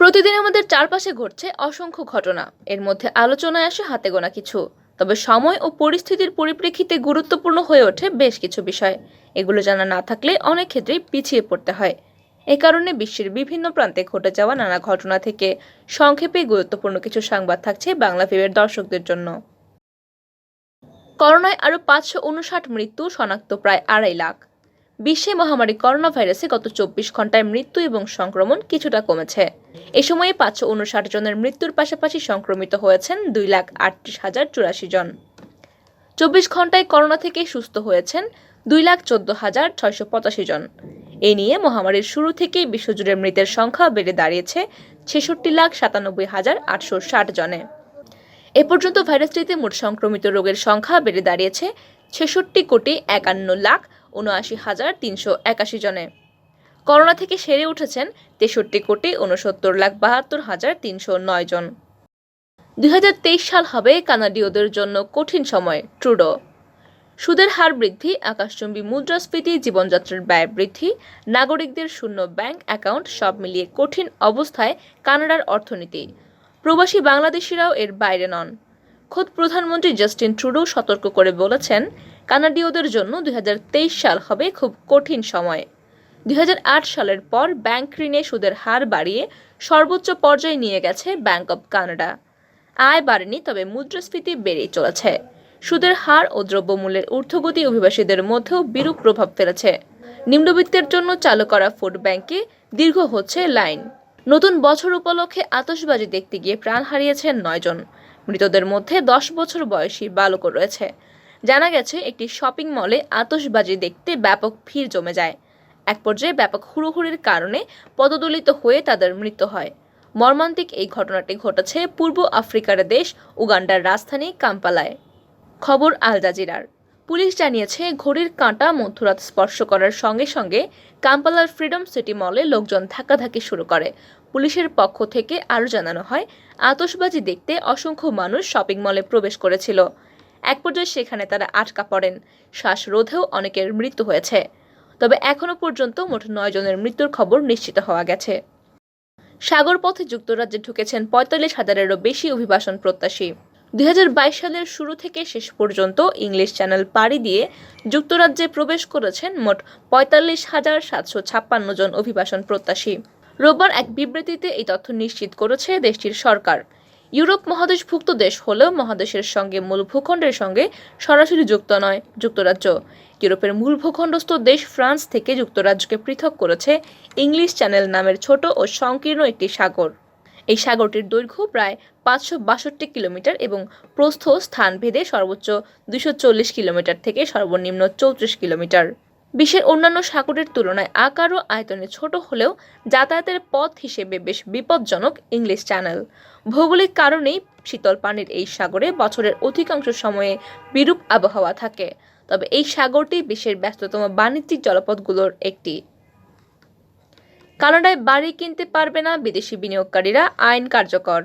প্রতিদিন আমাদের চারপাশে ঘটছে অসংখ্য ঘটনা। এর মধ্যে আলোচনায় আসে হাতে গোনা কিছু। তবে সময় ও পরিস্থিতির পরিপ্রেক্ষিতে গুরুত্বপূর্ণ হয়ে ওঠে বেশ কিছু বিষয়। এগুলো জানা না থাকলে অনেক ক্ষেত্রেই পিছিয়ে পড়তে হয়। এ কারণে বিশ্বের বিভিন্ন প্রান্তে ঘটে যাওয়া নানা ঘটনা থেকে সংক্ষেপে গুরুত্বপূর্ণ কিছু সংবাদ থাকছে বাংলাভিউয়ের দর্শকদের জন্য। করোনায় আরও 559 মৃত্যু, শনাক্ত প্রায় 2.5 লাখ। বিশ্বে মহামারী করোনা ভাইরাসে গত 24 ঘন্টায় মৃত্যু এবং সংক্রমণ কিছুটা কমেছে। এ সময়ে 559 জনের মৃত্যুর পাশাপাশি সংক্রমিত হয়েছেন 2,38,084 জন। 24 ঘন্টায় করোনা থেকে সুস্থ হয়েছেন 2,14,685 জন। এ নিয়ে মহামারীর শুরু থেকেই বিশ্বজুড়ে মৃতের সংখ্যা বেড়ে দাঁড়িয়েছে 66,97,860 জনে। এ পর্যন্ত ভাইরাসটিতে মোট সংক্রমিত রোগের সংখ্যা বেড়ে দাঁড়িয়েছে 66,51,79,381 জনে। করোনা থেকে সেরে উঠেছেন 63,69,72,309 জন। 2023 সাল হবে কানাডীয়দের জন্য কঠিন সময়, ট্রুডো। সুদের হার বৃদ্ধি, আকাশচুম্বী মুদ্রাস্ফীতি, জীবনযাত্রার ব্যয় বৃদ্ধি, নাগরিকদের শূন্য ব্যাংক অ্যাকাউন্ট, সব মিলিয়ে কঠিন অবস্থায় কানাডার অর্থনীতি। প্রবাসী বাংলাদেশিরাও এর বাইরে নন। খোদ প্রধানমন্ত্রী জাস্টিন ট্রুডো সতর্ক করে বলেছেন, কানাডীয়দের জন্য 2023 সাল হবে খুব কঠিন সময়। 2008 সালের পর ব্যাংক ঋণে সুদের হার বাড়িয়ে সর্বোচ্চ পর্যায়ে নিয়ে গেছে ব্যাংক অব কানাডা। আয় বাড়েনি, তবে মুদ্রাস্ফীতি বেড়েই চলেছে। সুদের হার ও দ্রব্যমূল্যের ঊর্ধ্বগতি অভিবাসীদের মধ্যেও বিরূপ প্রভাব ফেলেছে। নিম্নবিত্তের জন্য চালু করা ফুড ব্যাংকে দীর্ঘ হচ্ছে লাইন। নতুন বছর উপলক্ষে আতশবাজি দেখতে গিয়ে প্রাণ হারিয়েছেন 9 জন। মৃতদের মধ্যে 10 বছর বয়সী বালকও রয়েছে। জানা গেছে, একটি শপিং মলে আতশবাজি দেখতে ব্যাপক ভিড় জমে যায়। এক পর্যায়ে ব্যাপক হুড়োহুড়ির কারণে পদদলিত হয়ে তাদের মৃত্যু হয়। মর্মান্তিক এই ঘটনাটি ঘটেছে পূর্ব আফ্রিকার দেশ উগান্ডার রাজধানী কাম্পালায়। খবর আল জাজিরার। পুলিশ জানিয়েছে, ঘড়ির কাঁটা মধ্যরাত স্পর্শ করার সঙ্গে সঙ্গে কাম্পালার ফ্রিডম সিটি মলে লোকজন ধাক্কাধাক্কি শুরু করে। পুলিশের পক্ষ থেকে আরও জানানো হয়, আতশবাজি দেখতে অসংখ্য মানুষ শপিং মলে প্রবেশ করেছিল। এক পর্যায়ে সেখানে তারা আটকা পড়েন। শ্বাসরোধেও অনেকের মৃত্যু হয়েছে। তবে এখনও পর্যন্ত মোট 9 জনের মৃত্যুর খবর নিশ্চিত হওয়া গেছে। সাগরপথে যুক্তরাজ্যে ঢুকেছেন 45,000-এরও বেশি অভিবাসন প্রত্যাশী। 2022 সালের শুরু থেকে শেষ পর্যন্ত ইংলিশ চ্যানেল পাড়ি দিয়ে যুক্তরাজ্যে প্রবেশ করেছেন মোট 45,756 জন অভিবাসন প্রত্যাশী। রোববার এক বিবৃতিতে এই তথ্য নিশ্চিত করেছে দেশটির সরকার। ইউরোপ মহাদেশভুক্ত দেশ হলেও মহাদেশের সঙ্গে মূল ভূখণ্ডের সঙ্গে সরাসরি যুক্ত নয় যুক্তরাজ্য। ইউরোপের মূল ভূখণ্ডস্থ দেশ ফ্রান্স থেকে যুক্তরাজ্যকে পৃথক করেছে ইংলিশ চ্যানেল নামের ছোট ও সংকীর্ণ একটি সাগর। এই সাগরটির দৈর্ঘ্য প্রায় 562 কিলোমিটার এবং প্রস্থ স্থানভেদে সর্বোচ্চ 240 কিলোমিটার থেকে সর্বনিম্ন 34 কিলোমিটার। বিশ্বের অন্যান্য সাগরের তুলনায় আকার ও আয়তনে ছোট হলেও যাতায়াতের পথ হিসেবে বেশ বিপজ্জনক ইংলিশ চ্যানেল। ভৌগোলিক কারণেই শীতল পানির এই সাগরে বছরের অধিকাংশ সময়ে বিরূপ আবহাওয়া থাকে। তবে এই সাগরটি বিশ্বের ব্যস্ততম বাণিজ্যিক জলপথগুলোর একটি। কানাডায় বাড়ি কিনতে পারবে না বিদেশি বিনিয়োগকারীরা, আইন কার্যকর।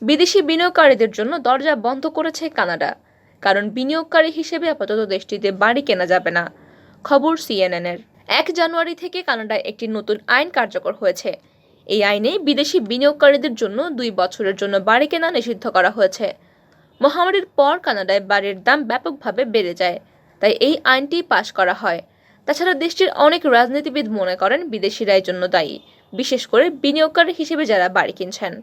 বিদেশি বিনিয়োগকারীদের জন্য দরজা বন্ধ করেছে কানাডা। কারণ বিনিয়োগকারী হিসেবে আপাতত দেশটিতে বাড়ি কেনা যাবে না। খবর CNN-এর। 1 জানুয়ারি থেকে কানাডায় একটি নতুন আইন কার্যকর হয়েছে। এই আইনে বিদেশি বিনিয়োগকারীদের জন্য 2 বছরের জন্য বাড়ি কেনা নিষিদ্ধ করা হয়েছে। মহামারীর পর কানাডায় বাড়ির দাম ব্যাপকভাবে বেড়ে যায়, তাই এই আইনটি পাশ করা হয়। তাছাড়া দেশটির অনেক রাজনীতিবিদ মনে করেন বিদেশিরা এর জন্য দায়ী, বিশেষ করে বিনিয়োগকারী হিসেবে যারা বাড়ি কিনছেন।